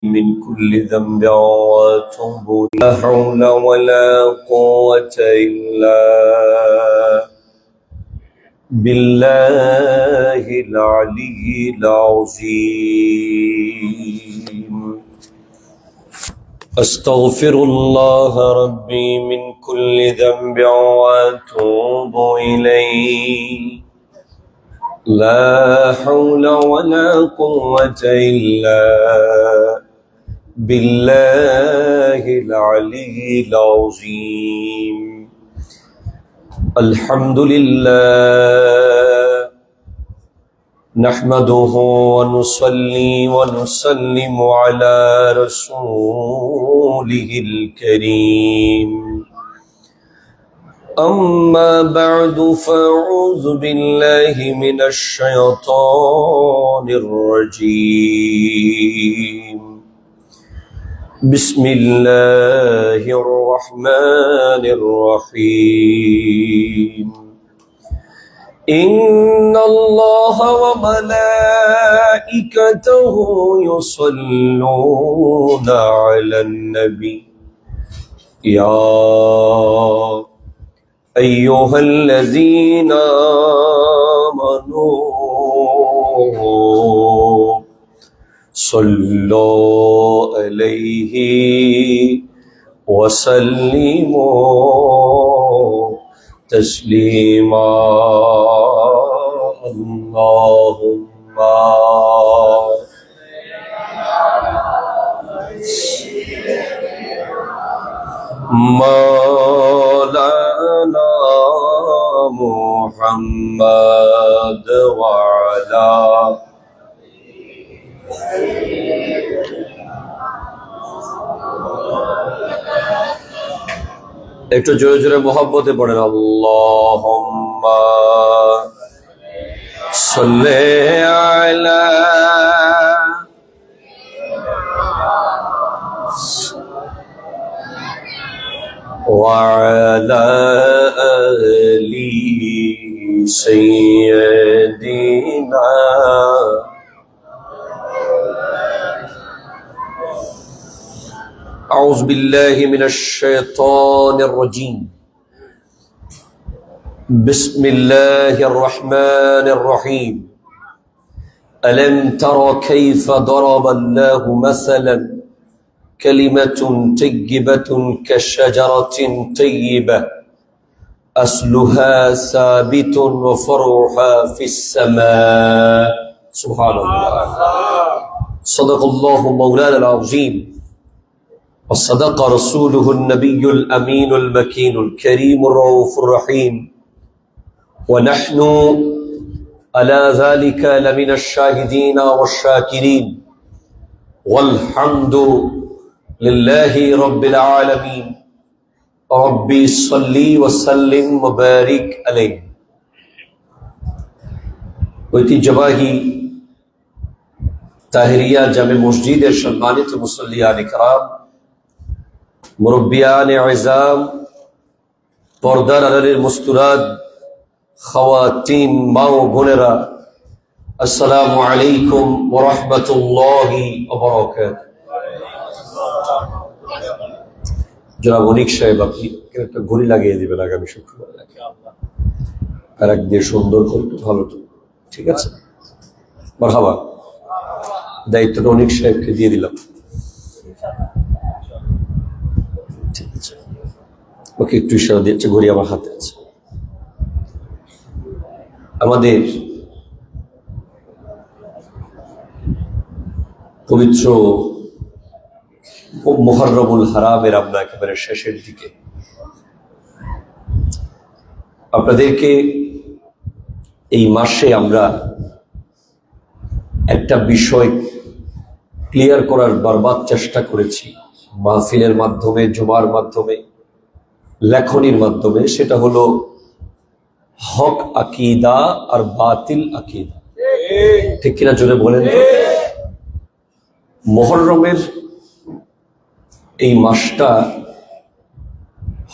من كل ذنب وأتوب لا حول ولا قوة إلا بالله العلي العظيم. أستغفر الله ربي من كل ذنب وأتوب إليه لا حول ولا قوة إلا بالله العلي العظيم. الحمد لله نحمده ونصلي ونسلم على رسوله الكريم. أما بعد فأعوذ بالله من الشيطان الرجيم. بسم الله الرحمن الرحيم. إن الله وملائكته يصلون على النبي يا أيها الذين آمنوا صلوا عليه وسلموا تسليما. اللهم مولانا محمد وعلى একটু জোরে জোরে মোহাব্বতে পড়েন আল্লাহুম্মা সাল্লি আলা ওয়া আলা আলি সাইয়্যিদিনা أعوذ بالله من الشيطان الرجيم. بسم الله الرحمن الرحيم. ألم تر كيف ضرب الله مثلا كلمة طيبة كشجرة طيبة أصلها ثابت وفرعها في السماء. سبحان الله. صدق الله مولانا العظيم وصدق رسوله النبي الأمين المكين الكريم الرؤوف الرحيم ونحن على ذلك لمن الشاهدين والشاكرين والحمد لله رب العالمين. ربي صلي وسلم وبارك عليه. ঐতিহ্যবাহী তাহিরিয়া জামে মসজিদের সম্মানিত মুসল্লিয়ান ইকরাম, মুরব্বিয়ান ইজাম, পর্দার আড়ালের মুস্তুরাদ খাওয়াতিন মা ও বোনেরা, আসসালামু আলাইকুম ওয়া রাহমাতুল্লাহি ওয়া বারাকাতুহু। জনাব অনিক সাহেব, আপনি একটা ঘড়ি লাগিয়ে দিবেন আগামী শুক্রবার, আর এক দিয়ে সুন্দর করে ভালো তো, ঠিক আছে? মারহাবা। দায়িত্বটা অনিক সাহেবকে দিয়ে দিলাম। ওকে একটু ইশারা দিয়েছে, ঘড়ি আমার হাতে আছে। আমাদের পবিত্র মুহররমুল হারামের আমরা একেবারে শেষের দিকে। আপনাদেরকে এই মাসে আমরা একটা বিষয় ক্লিয়ার করার বারবার চেষ্টা করেছি, মাহফিলের মাধ্যমে, জুমার মাধ্যমে, লেখনির মাধ্যমে। সেটা হলো হক আকীদা আর বাতিল আকীদা। ঠিক কিনা জোরে বলেন তো? মুহররমের এই মাসটা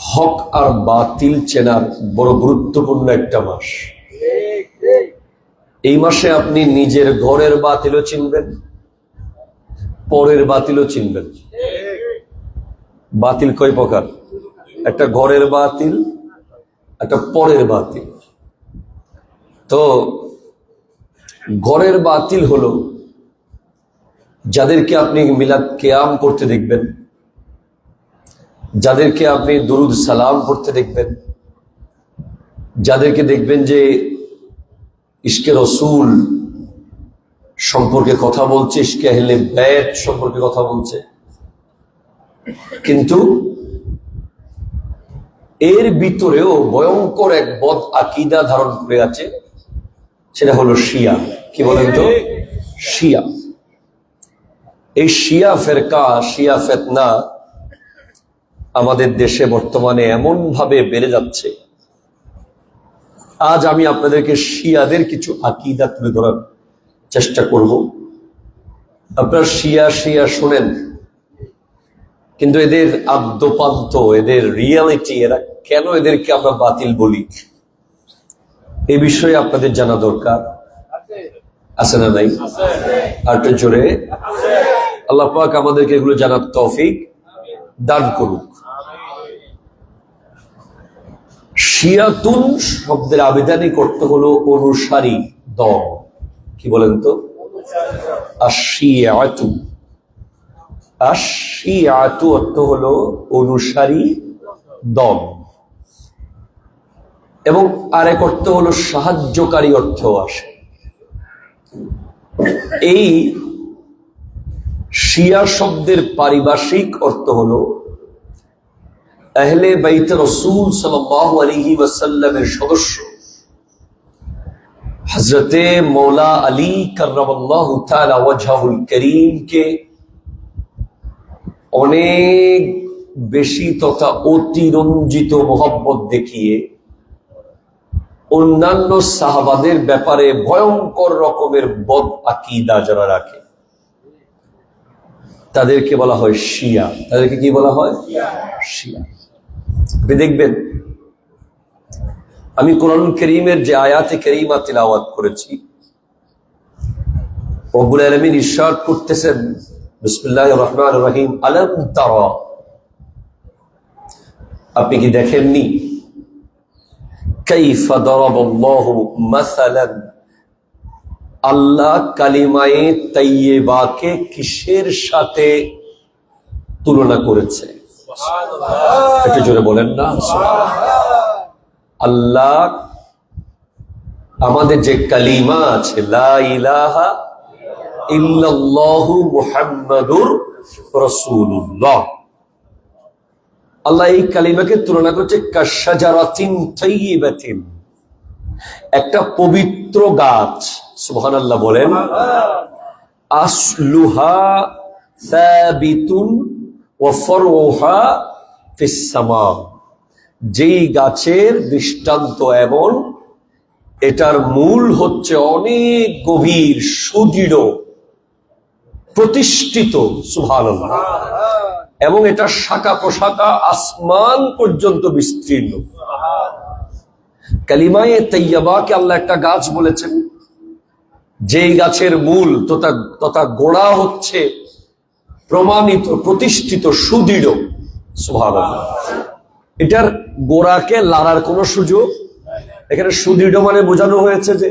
হক আর বাতিল চেনার বড় গুরুত্বপূর্ণ একটা মাস। এই মাসে আপনি নিজের ঘরের বাতিলও চিনবেন, পরের বাতিলও চিনবেন। বাতিল কয় প্রকার? একটা ঘরের বাতিল, একটা পরের বাতিল। তো ঘরের বাতিল হলো যাদেরকে আপনি মিলাদ কিয়াম করতে দেখবেন, যাদেরকে আপনি দুরুদ সালাম করতে দেখবেন, যাদেরকে দেখবেন যে ইশকে রসুল সম্পর্কে কথা বলছে, ইশকে আহলে বাইত সম্পর্কে কথা বলছে, কিন্তু এর ভিতরেও ভয়ঙ্কর এক বদ আকীদা ধারণ করে আছে, সেটা হলো শিয়া। কি বলেন তো? শিয়া। এই শিয়া ফেরকা, শিয়া ফিতনা আমাদের দেশে বর্তমানে এমন ভাবে বেড়ে যাচ্ছে। আজ আমি আপনাদেরকে শিয়াদের কিছু আকীদা তুলে ধরার চেষ্টা করব। আপনারা শিয়া শিয়া শোনেন, কিন্তু এদের আদ্যপান্ত, এদের রিয়ালিটি, এরা কেন এদেরকে আমরা বাতিল বলি, এই বিষয়ে আপনাদের জানা দরকার। আছে না নাই? আর একটু জোরে। আল্লাহ পাক আমাদেরকে এগুলো জানার তৌফিক দান করুক। শিয়াতুন শব্দের আবিধানিক অর্থ হলো অনুসারী দল। কি বলেন তো? আশিয়াতু। আশিয়াতু অর্থ হলো অনুসারী দল, এবং আরেক অর্থ হলো সাহায্যকারী অর্থ আসে। এই শিয়া শব্দের পারিভাষিক অর্থ হলো আহলে বাইত রাসূল সাল্লাল্লাহু আলাইহি ওয়াসাল্লামের সদস্য হযরতে মৌলা আলী কাররামাল্লাহু তাআলা ওয়াজহুল কারীমকে অনেক বেশি তথা অতিরঞ্জিত মোহাব্বত দেখিয়ে অন্যান্য সাহাবাদের ব্যাপারে ভয়ঙ্কর রকমের বদ আকীদা যারা রাখে, তাদেরকে বলা হয় শিয়া। তাদেরকে কি বলা হয়? শিয়া। আপনি দেখবেন, আমি কোরআন কারীমের যে আয়াতে কারীমা তিলাওয়াত করেছি, রব্বুল আলামিন ইরশাদ করতেছেন, বিসমিল্লাহির রহমানির রহিম, আলাম তারা, আপনি কি দেখেননি, কাইফা দারাবাল্লাহু মাসালান, আল্লাহ কালিমায়ে তাইয়্যিবাকে কিসের সাথে তুলনা করেছে? একটু জোরে বলেন না। আল্লাহ আমাদের যে কালিমা আছে, লা ইলাহা ইল্লাল্লাহু মুহাম্মাদুর রাসূলুল্লাহ, আল্লাহ এই কালিমাকে তুলনা করছে কাশজারাতিন তাইয়্যিবাতিন, একটা পবিত্র গাছ। সুবহানাল্লাহ বলেন। আসলুহা সাবিতুন ওয়া ফারউহা ফিস সামা, যেই গাছের দৃষ্টান্ত এমন, এটার মূল হচ্ছে অনেক গভীর, সুদৃঢ়, প্রতিষ্ঠিত। সুবহানাল্লাহ। এবং এটা শাখা প্রশাখা আসমান পর্যন্ত বিস্তীর্ণ। কালিমায়ে তাইয়্যিবাকে আল্লাহ একটা গাছ বলেছেন, যেই গাছের মূল তথা গোড়া হচ্ছে প্রমাণিত, প্রতিষ্ঠিত, সুদৃঢ়। সুবহানাল্লাহ। এটার গোড়াকে লাড়ার কোনো সুযোগ, এখানে সুদৃঢ় মানে বোঝানো হয়েছে যে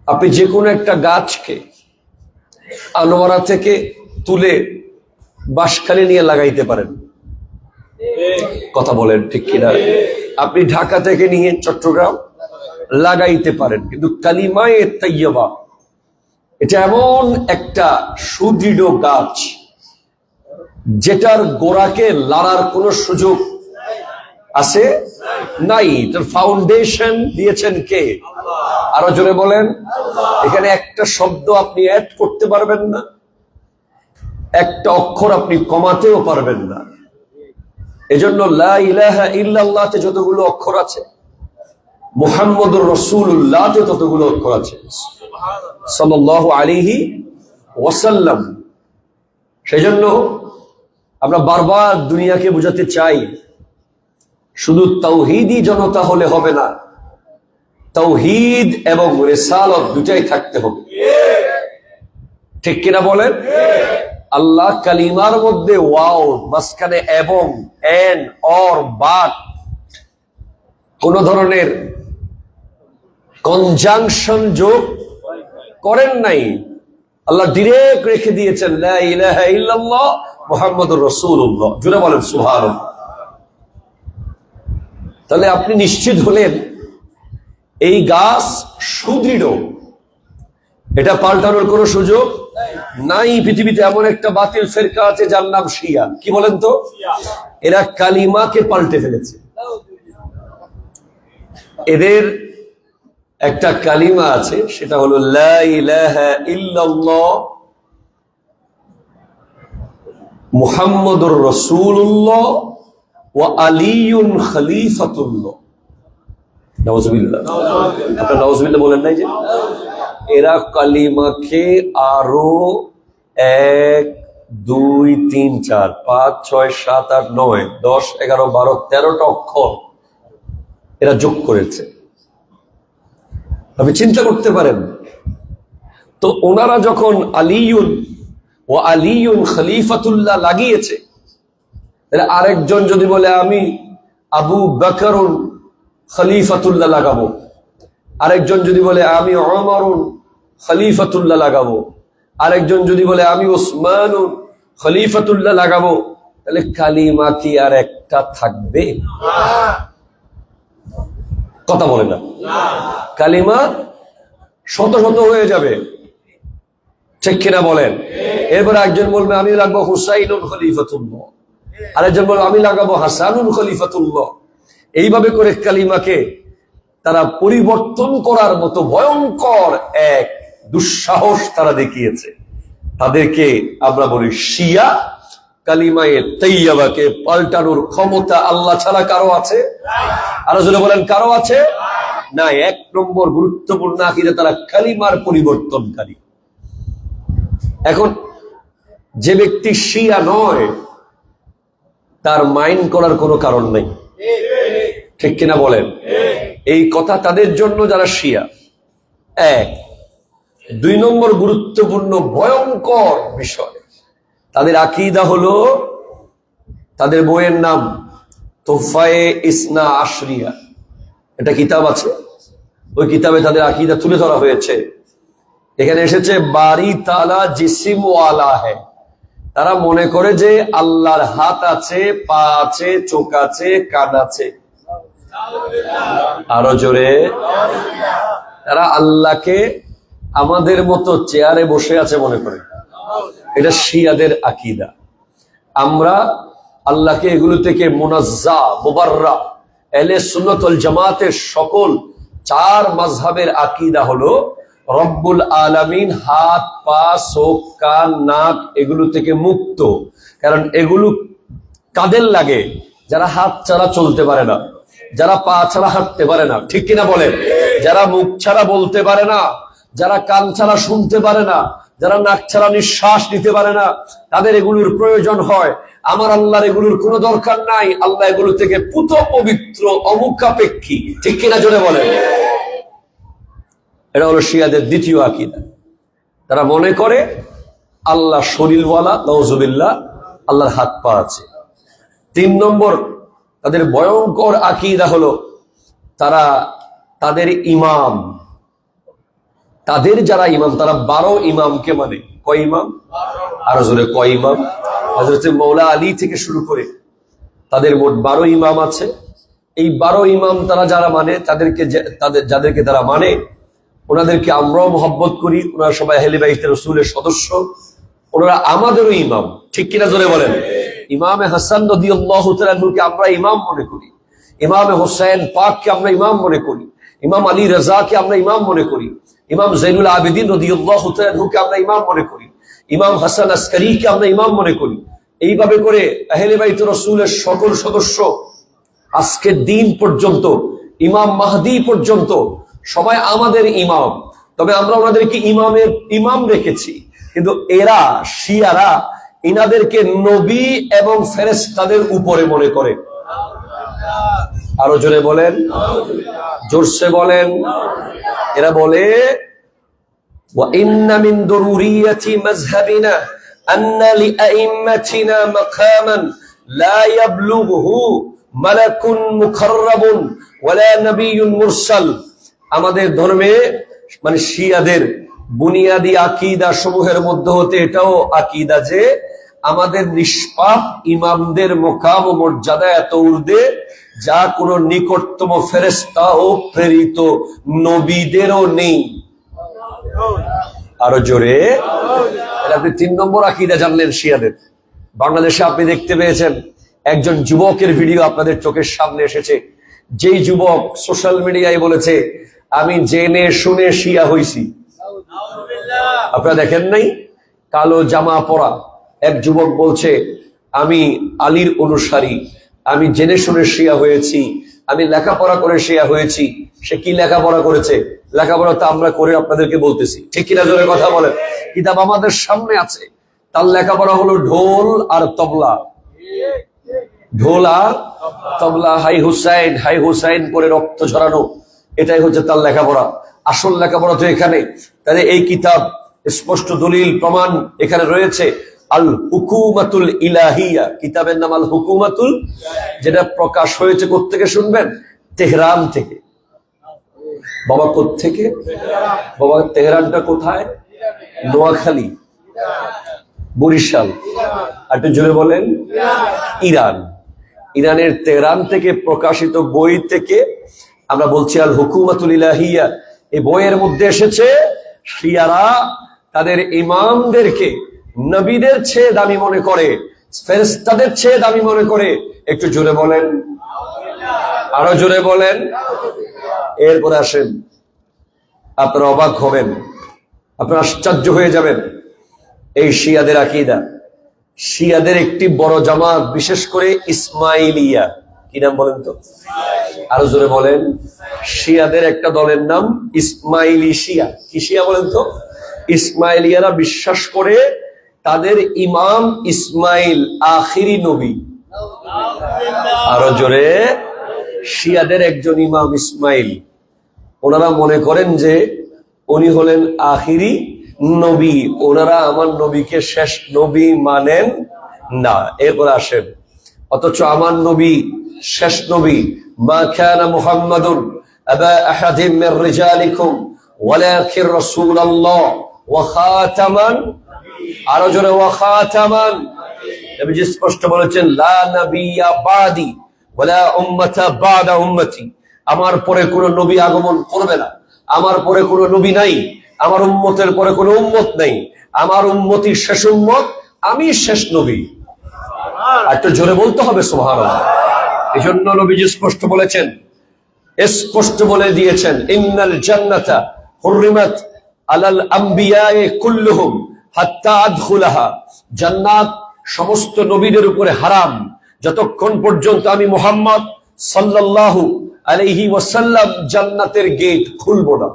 আপনি যে কোনো একটা গাছকে আনোয়ারা থেকে তুলে বাঁশখালী নিয়ে লাগাইতে পারেন। কথা বলেন ঠিক কিনা? আপনি ঢাকা থেকে নিয়ে চট্টগ্রাম লাগাইতে পারেন, কিন্তু কালিমায়ে তাইয়্যিবা এটা এমন একটা সুদৃঢ় গাছ, যেটার গোড়াকে লাড়ার কোনো সুযোগ আছে নাই। এটার ফাউন্ডেশন দিয়েছেন কে? আরো জোরে বলেন। এখানে একটা শব্দ আপনি অ্যাড করতে পারবেন না, একটা অক্ষর আপনি কমাতেও পারবেন না। এজন্য লা ইলাহা ইল্লাল্লাহতে যতগুলো অক্ষর আছে, মুহাম্মদুর রাসূলুল্লাহতে ততগুলো অক্ষর আছে, সাল্লাল্লাহু আলাইহি ওয়াসাল্লাম। সেজন্য আমরা বারবার দুনিয়াকে বোঝাতে চাই, শুধু তাওহীদি জনতা হলে হবে না, তাওহীদ এবং রিসালাত দুটাই থাকতে হবে। ঠিক কিনা বলেন? আল্লাহ কালিমার মধ্যে ওয়াও, মাঝখানে এবং, এন, অর, বাট কোন ধরনের কনজাংশন যোগ করেন নাই। আল্লাহ ডিরেক্ট রেখে দিয়েছেন লা ইলাহা ইল্লাল্লাহ মুহাম্মাদুর রাসূলুল্লাহ। জোরে বলেন সুবহানাল্লাহ। তাহলে আপনি নিশ্চিত হলেন এই গাছ সুদৃঢ়, এটা পাল্টানোর কোনো সুযোগ নাই। পৃথিবীতে এমন একটা বাতিল ফেরকা আছে যার নাম শিয়া। কি বলেন তো? এরা কালিমাকে পাল্টে ফেলেছে। এদের একটা কালিমা আছে, সেটা হলো লা ইলাহা ইল্লাল্লাহ মুহাম্মাদুর রাসূলুল্লাহ ওয়া আলিয়ুন খলিফাতুল্লাহ। নাউজুবিল্লাহ। আপনারা নাউজুবিল্লাহ বলেন নাই যে? এরা কালিমাকে আরো 1 2 3 4 5 6 7 8 9 10 11 12 13টা অক্ষর এরা যোগ করেছে। আপনি চিন্তা করতে পারেন। তো ওনারা যখন আলিয়ুন ও আলিয়ুন খলিফাতুল্লাহ লাগিয়েছে, তাহলে আরেকজন যদি বলে আমি আবু বকরুন খলিফাতুল্লাহ লাগাবো, আরেকজন যদি বলে আমি ওমরুন খলিফাতুল্লাহ লাগাবো, আরেকজন যদি বলে আমি ওসমানুন খলিফাতুল্লাহ লাগাবো, তাহলে কালিমা কি আর একটা থাকবে? কথা বলে না। কালিমা শত শত হয়ে যাবে। ঠিক কিনা বলেন? এরপরে একজন বলবে আমি লাগাবো হুসাইনুন খলিফাতুল্লাহ, আরেকজন বলবে আমি লাগাবো হাসানুন খলিফাতুল্লাহ। এইভাবে করে কালিমাকে তারা পরিবর্তন করার মতো ভয়ঙ্কর এক দুঃসাহস তারা দেখিয়েছে। তাদেরকে আমরা বলি শিয়া। কালিমায়ে তাইয়্যিবাকে পাল্টানোর ক্ষমতা আল্লাহ ছাড়া কারো আছে? আরো জোরে বলেন, কারো আছে? না। 1 নম্বর গুরুত্বপূর্ণ আকীদা, তারা কালিমার পরিবর্তনকারী। এখন যে ব্যক্তি শিয়া নয় তার মাইন্ড করার কোনো কারণ নেই। ঠিক কিনা বলেন? এই কথা তাদের জন্য যারা শিয়া। 1 2 নম্বর গুরুত্বপূর্ণ ভয়ঙ্কর বিষয়, তাদের আকীদা হলো, তাদের বইয়ের নাম তোহফায়ে ইসনা আশরিয়া। এটা কিতাব আছে, ওই কিতাবে তাদের আকীদা তুলে ধরা হয়েছে। এখানে এসেছে বারি তালা জিসিম ওয়ালা হ্যায়। তারা মনে করে যে আল্লাহর হাত আছে, পা আছে, চোখ আছে, কান আছে। আরো জোরে। তারা আল্লাহকে আমাদের মতো চেয়ারে বসে আছে মনে করে। এটা শিয়াদের আকীদা। আমরা আল্লাহকে এগুলো থেকে মুনাজ্জা, মুবাররা। আহলে সুন্নাত ওয়াল জামাতের সকল 4 মাযহাবের আকীদা হলো রব্বুল আলামিন হাত, পা, চোখ, কান, নাক এগুলো থেকে মুক্ত। কারণ এগুলো কাদের লাগে? যারা হাত ছাড়া চলতে পারে না, যারা পা ছাড়া হাঁটতে পারে না। ঠিক কিনা বলেন? যারা মুখ ছাড়া বলতে পারে না, যারা কান ছাড়া শুনতে পারে না, যারা নাক ছাড়া নিঃশ্বাস নিতে পারে না, তাদের এগুলোর প্রয়োজন হয়। আমার আল্লাহর এগুলোর কোনো দরকার নাই। আল্লাহ এগুলো থেকে পুত পবিত্র, অমুখাপেক্ষী। ঠিক কিনা জোরে বলেন? এটা হলো শিয়াদের দ্বিতীয় আকীদা। তারা মনে করে আল্লাহ শরীরওয়ালা, নাউজুবিল্লাহ, আল্লাহর হাত পা আছে। 3 নম্বর তাদের ভয়ঙ্কর আকীদা হলো তারা তাদের ইমাম, তাদের যারা ইমাম, তারা 12 ইমামকে মানে। কয় ইমাম? আরো জোরে, কয় ইমাম? হযরত মাওলা আলী থেকে শুরু করে তাদের মোট 12 ইমাম আছে। এই 12 ইমাম তারা যারা মানে, যাদেরকে তারা মানে, ওনাদেরকে আমরাও মহব্বত করি। ওনারা সবাই আহলে বাইত রাসূলের সদস্য, ওনারা আমাদেরও ইমাম। ঠিক কিনা জোরে বলেন? ইমামে হাসান রাদিয়াল্লাহু তাআলা আনহুকে আমরা ইমাম মনে করি, ইমামে হোসেন পাককে আমরা ইমাম মনে করি, ইমাম আলী রাজাকে আমরা ইমাম মনে করি, ইমাম যাইনুল আবেদিন রাদিয়াল্লাহু তাআলা আনহুকে আমরা ইমাম মনে করি, ইমাম হাসান আসকারীকে আমরা ইমাম মনে করি। এইভাবে করে আহলে বাইত রাসূলের সকল সদস্য আজকের দিন পর্যন্ত, ইমাম মাহদী পর্যন্ত সবাই আমাদের ইমাম। তবে আমরা ওনাদেরকে ইমাম রেখেছি। কিন্তু এরা শিয়ারা ইনাদেরকে নবী এবং ফেরেশতাদের উপরে মনে করে। আরো জোরে বলেন, জোরসে বলেন। এরা বলে وإن من ضرورية مذهبنا أن لأئمتنا مقاما لا يبلغه ملك مقرب ولا نبي مرسل। আমাদের ধর্মে মানে শিয়াদের বুনিয়াদি আকীদা সমূহের মধ্যে হতে এটাও আকীদা যে আমাদের নিষ্পাপ ইমামদের মুকাম ও মর্যাদা এত ঊর্ধ্বে যা কোনো নিকটতম ফেরেশতা ও প্রেরিত নবীদেরও নেই। আরো জোরে। আপনি 3 নম্বর আকীদা জানলেন শিয়াদের। বাংলাদেশে আপনি দেখতে পেয়েছেন একজন যুবকের ভিডিও আপনাদের চোখের সামনে এসেছে, যেই যুবক সোশ্যাল মিডিয়ায় বলেছে আমি জেনে শুনে শিয়া হইছি। আপনারা দেখেন নাই? কালো জামা পরা এক যুবক বলছে আমি আলীর অনুসারী, আমি জেনে শুনে শিয়া হয়েছি, আমি লেখাপড়া করে শিয়া হয়েছি। সে কি লেখাপড়া করেছে? লেখাপড়া তো আমরা করে আপনাদেরকে বলতেছি, ঠিক কিনা জোরে কথা বলেন। কিতাব আমাদের সামনে আছে। তার লেখাপড়া হলো ঢোল আর তবলা, ঢোল আর তবলা, হাই হুসাইন করে রক্ত ঝরানো, এটাই হচ্ছে তার লেখাপড়া। আসল লেখাপড়া তো এখানে। তাহলে এই কিতাব স্পষ্ট দলিল প্রমাণ এখানে রয়েছে। আল হুকুমাতুল ইলাহিয়া, কিতাবের নাম আল হুকুমাতুল, যেটা প্রকাশ হয়েছে কোত্থেকে শুনবেন? তেহরান থেকে। বাবা কোত্থেকে? বাবা তেহরানটা কোথায়? নোয়াখালী, বরিশাল। আর একটু জোরে বলেন। ইরান। ইরানের তেহরান থেকে প্রকাশিত বই থেকে আমরা বলছি আল হুকুমাতুল ইলাহিয়া। এই বইয়ের মধ্যে এসেছে শিয়ারা তাদের ইমামদেরকে নবীদের চেয়ে দামি মনে করে, ফেরেশতাদের চেয়ে দামি মনে করে। একটু জোরে বলেন, আরো জোরে বলেন। এরপরে আসেন, আপনারা অবাক হবেন, আপনারা আশ্চর্য হয়ে যাবেন। এই শিয়াদের আকীদা, শিয়াদের একটি বড় জামাত, বিশেষ করে ইসমাইলিয়া। কি নাম বলেন তো? আরো জোরে বলেন। শিয়াদের একটা দলের নাম ইসমাইলি শিয়া। কি শিয়া বলেন তো? ইসমাইলিয়ারা বিশ্বাস করে তাদের ইমাম ইসমাইল আখিরি নবী। আরো জোরে। শিয়াদের একজন ইমাম ইসমাইল, ওনারা মনে করেন যে উনি হলেন আখিরি নবী। ওনারা আমার নবীকে শেষ নবী মানেন না। এরপর আসেন, অথচ আমার নবী শেষ নবী। মা কানা মুহাম্মাদুন আবা আহাদিন মির রিজালিকুম ওয়ালাকিন রাসূলুল্লাহ ওয়া খাতামান। আরো জোরে, ওয়া খাতামান। নবীজি স্পষ্ট বলেছেন লা নাবিয়্যা বাদি ওয়ালা উম্মাতা বাদা উম্মতি। আমার পরে কোনো নবী আগমন করবে না, আমার পরে কোনো নবী নাই, আমার উম্মতের পরে কোনো উম্মত নাই, আমার উম্মতি শেষ উম্মত, আমি শেষ নবী। একটু জোরে বলতে হবে সুবহানাল্লাহ। এই জন্য নবীজি স্পষ্ট বলেছেন, স্পষ্ট বলে দিয়েছেন ইন্নাল জান্নাতা হুররিমাত আলাল আমবিয়ায়ে কুল্লুহুম হাত্তা আদখুলাহা। জান্নাত সমস্ত নবীদের উপরে হারাম যতক্ষণ পর্যন্ত আমি মুহাম্মদ সাল্লাল্লাহু আলাইহি ওয়াসাল্লাম জান্নাতের গেট খুলব না।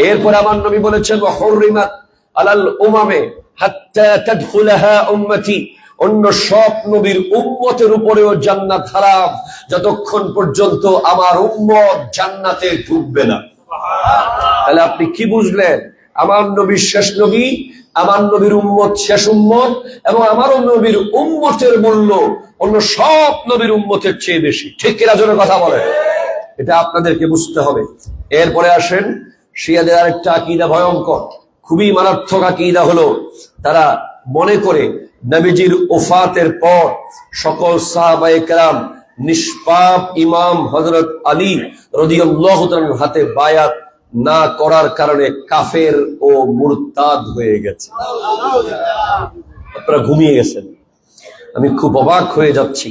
এরপর আমার নবী বলেছেন ওয়া হুররিমাত আলাল উমামে হাত্তা তাদখুলাহা উম্মতি। অন্য সব নবীর উম্মতের উপরেও জান্নাত হারাম যতক্ষণ পর্যন্ত আমার উম্মত জান্নাতে ঢুকবে না। তাহলে আপনি কি বুঝলেন? আমার নবী শেষ নবী, আমার নবীর উম্মত শেষ উম্মত, এবং আমার নবীর উম্মতের মূল্য অন্য সব নবীর উম্মতের চেয়ে বেশি। ঠিক কিনা জোরে কথা বলে? এটা আপনাদেরকে বুঝতে হবে। এরপরে আসেন, শিয়াদের আরেকটা আকীদা ভয়ঙ্কর, খুবই মারাত্মক আকীদা হলো তারা মনে করে নবীজির ওফাতের পর সকল সাহাবায়ে কেরাম নিষ্পাপ ইমাম হযরত আলী রাদিয়াল্লাহু তাআলার হাতে বায়াত না করার কারণে কাফের ও মুরতাদ হয়ে গেছে। আপনারা ঘুমিয়ে গেছেন। আমি খুব অবাক হয়ে যাচ্ছি।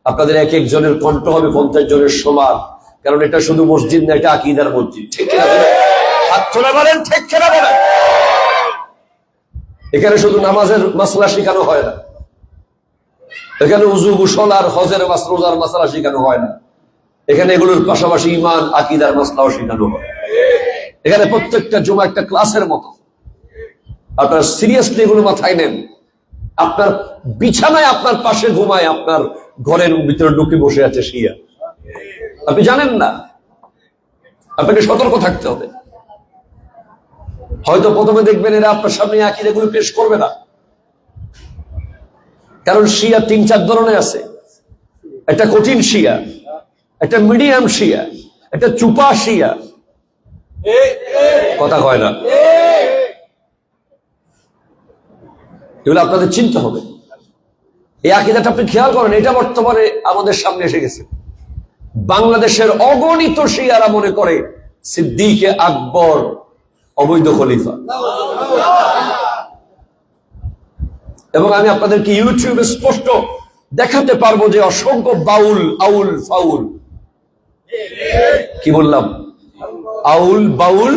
আপনাদের এক একজনের কণ্ঠ হবে 50 জনের সমান, কারণ এটা শুধু মসজিদ না, এটা আকীদার মসজিদ। ঠিক কিনা? হাত তোলা বলেন, ঠিক কিনা বলেন। এখানে শুধু নামাজের মাসলা শেখানো হয় না, এখানে উযু গোসল আর হজের রোজার মাসলা শেখানো হয় না, এখানে এগুলোর পাশাপাশি ঈমান আকীদার মাসলাও শেখানো হয়। এখানে প্রত্যেকটা জুমা একটা ক্লাসের মতো। আপনারা সিরিয়াসলি এগুলো মাথায় নেন। আপনার বিছানায় আপনার পাশে ঘুমায়, আপনার ঘরের ভিতরে ঢুকে বসে আছে শিয়া, আপনি জানেন না। আপনাকে সতর্ক থাকতে হবে। হয়তো প্রথমে দেখবেন এরা আপনার সামনে আকীদাগুলো পেশ করবে না, কারণ শিয়া 3-4 ধরনের আছে। একটা কঠিন শিয়া, একটা মিডিয়াম শিয়া, একটা চুপা শিয়া। কথা কয় না? এগুলো আপনাদের চিনতে হবে। এই আকীদাটা আপনি খেয়াল করেন, এটা বর্তমানে আমাদের সামনে এসে গেছে। বাংলাদেশের অগণিত শিয়ারা মনে করে সিদ্দিকে আকবর অবৈধ খলিফা। এবং আমি আপনাদেরকে ইউটিউবে স্পষ্ট দেখাতে পারবো যে অসংখ্য বাউল, আউল, ফাউল, কি বললাম, আউল, বাউল,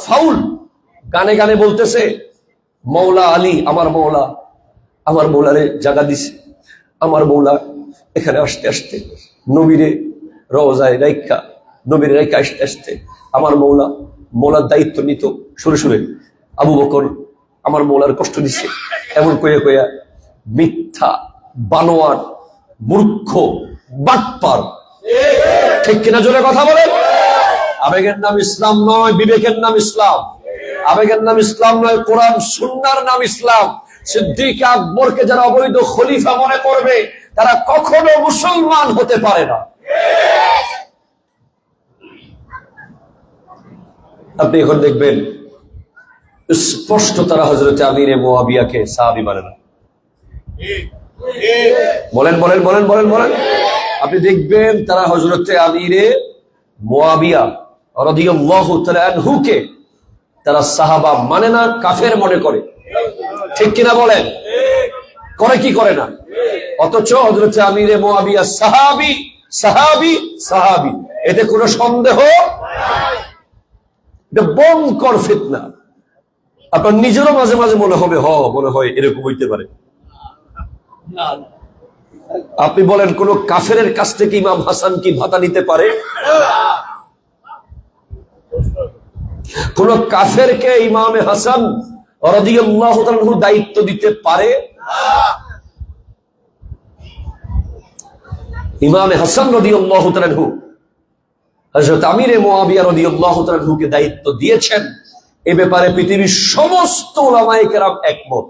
ফাউল, গানে গানে বলতেছে মৌলা আলী আমার মৌলা, আমার মৌলারে জায়গা দিছে, আমার মৌলা এখানে আসতে আসতে নবীরে রওজায় রাইখা, নবীর রাইখা আসতে আসতে আমার মৌলা, মৌলার দায়িত্ব নিত সুরে সুরে, আবু বকর আমার মৌলার কষ্ট দিচ্ছে, এমন কইয়া কইয়া মিথ্যা, বানোয়ার, মূর্খ, বাটপার। ঠিক কিনা জোরে কথা বলেন? আবেগের নাম ইসলাম নয়, বিবেকের নাম ইসলাম। আবেগের নাম ইসলাম নয়, কোরআন সুন্নাহর নাম ইসলাম। সিদ্দিক আকবরকে যারা অবৈধ খলিফা মনে করবে তারা কখনো মুসলমান হতে পারে না। আপনি এখন দেখবেন স্পষ্ট তারা হযরত আমির মুয়াবিয়াকে সাহাবী মানে না। বলেন বলেন বলেন বলেন বলেন। আপনি দেখবেন তারা হযরত আমির মুয়াবিয়া রাদিয়াল্লাহু তাআলা আনহুকে তারা সাহাবা মানে না, কাফের মনে করে। ঠিক কিনা বলেন? করে কি করে না? অথচ হযরত আমির মুয়াবিয়া সাহাবী, সাহাবী, সাহাবী, এতে কোনো সন্দেহ নাই। এটা বঙ্কর ফিতনা। আপনার নিজেরও মাঝে মাঝে মনে হবে, মনে হয় এরকম হইতে পারে। আপনি বলেন কোন কাফেরের কাছ থেকে ইমাম হাসান কি ভাতা নিতে পারে? কোন কাফেরকে ইমামে হাসান রাদিয়াল্লাহু তাআলা আনহু দায়িত্ব দিতে পারে? ইমামে হাসান রাদিয়াল্লাহু তাআলা আনহু হযরত আমির মুয়াবিয়া রাদিয়াল্লাহু তাআলা আনহুকে দায়িত্ব দিয়েছেন। এ ব্যাপারে পৃথিবীর সমস্ত উলামায়ে কেরাম একমত।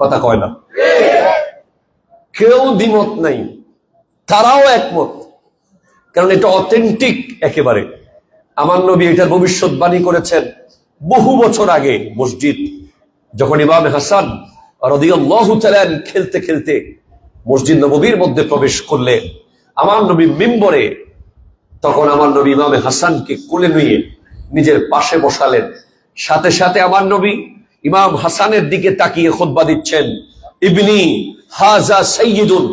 কথা কয় না? কেউ দ্বিমত নাই, তারাও একমত, কারণ এটা অথেন্টিক একেবারে। আমার নবী এটার ভবিষ্যৎবাণী করেছেন বহু বছর আগে। মসজিদ যখন ইমাম হাসান রাদিয়াল্লাহু তাআলা খেলতে খেলতে মসজিদ নববীর মধ্যে প্রবেশ করলেন, আমার নবী মিম্বরে, তখন আমার নবী ইমাম হাসানকে কোলে নিয়ে নিজের পাশে বসালেন। সাথে সাথে আমার নবী ইমাম হাসানের দিকে তাকিয়ে খুতবা দিচ্ছেন, ইবনি হাযা সাইয়্যিদুন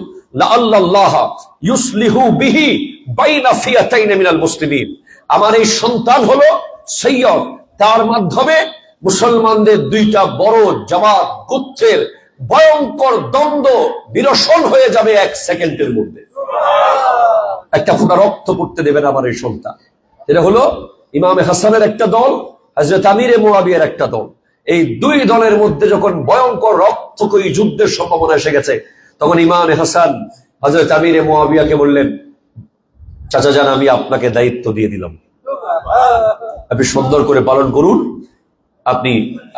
লাআল্লাল্লাহ ইউসলিহু বিহি বাইনা ফিয়াতাইন মিনাল মুসলিমিন। আমার এই সন্তান হলো সৈয়দ, তার মাধ্যমে মুসলমানদের দুইটা বড় জামাত গোত্রের ভয়ঙ্কর দ্বন্দ্ব বিরসন হয়ে যাবে 1 সেকেন্ডের মধ্যে। একটা ফোঁটা রক্ত পড়তে দেবে না আমার এই সন্তান। এটা হলো ইমামে হাসানের একটা দল, হযরত আমির মুয়াবিয়ার একটা দল। এই দুই দলের মধ্যে যখন ভয়ঙ্কর রক্তক্ষয়ী যুদ্ধের সম্ভাবনা এসে গেছে, তখন ইমামে হাসান হযরত আমির মুয়াবিয়াকে বললেন, চাচা জান, আমি আপনাকে দায়িত্ব দিয়ে দিলাম, আপনি সুন্দর করে পালন করুন। আপনি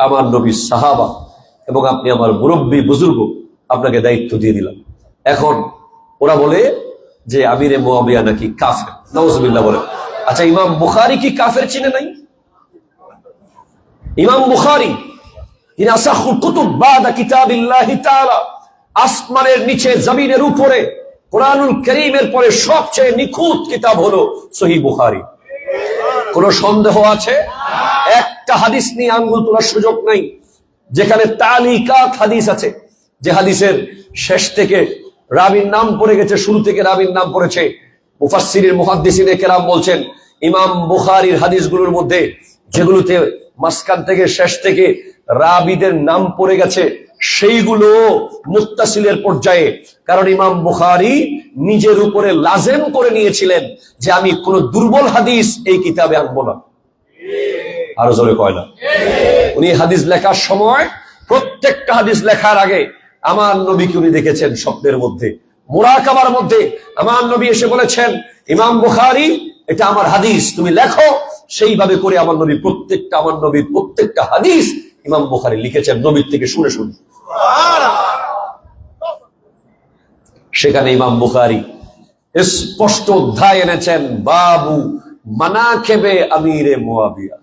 আমার নবীর সাহাবা এবং আপনি আমার মুরব্বী বুজুর্গ, আপনাকে দায়িত্ব দিয়ে দিলাম। এখন ওরা বলে যে আমির মুয়াবিয়া নাকি কাফের। নাউজুবিল্লাহ বলে। আচ্ছা, ইমাম বুখারী কি কাফের চিনে নাই? ইমাম বুখারী যিনি আসাহুল কুতুব বাদা কিতাবিল্লাহি তাআলা, আসমানের নিচে জমিনের উপরে কুরআনুল কারীমের পরে সবচেয়ে নিখুঁত কিতাব হলো সহিহ বুখারী। কোন সন্দেহ আছে? একটা হাদিস নিয়ে আঙ্গুল তোলার সুযোগ নাই যেখানে তালিকাত হাদিস আছে, যে হাদিসের শেষ থেকে রাবীর নাম পড়ে গেছে, শুরু থেকে রাবীর নাম পড়েছে। মুফাসসিরিন মুহাদ্দিসিনে কেরাম বলছেন, ইমাম বুখারীর হাদিসগুলোর মধ্যে যেগুলোতে মাঝখান থেকে শেষ থেকে রাবীদের নাম পড়ে গেছে, সেইগুলো মুত্তাসিলের পর্যায়ে। কারণ ইমাম বুখারী নিজের উপরে লাজেম করে নিয়েছিলেন যে আমি কোন দুর্বল হাদিস এই কিতাবে আনবো না। আরো জোরে কয় না? উনি হাদিস লেখার সময় প্রত্যেকটা হাদিস লেখার আগে আমার নবীকে উনি দেখেছেন স্বপ্নের মধ্যে, মুরাকাবার মধ্যে। আমার নবী এসে বলেছেন, ইমাম বুখারী, এটা আমার হাদিস, তুমি লেখো, সেইভাবে করে আমার নবীর প্রত্যেকটা হাদিস ইমাম বুখারী লিখেছেন নবীর থেকে শুনে শুনে। সেখানে ইমাম বুখারী স্পষ্ট অধ্যায় এনেছেন, বাবু মানাকেবে আমিরে মুয়াবিয়া,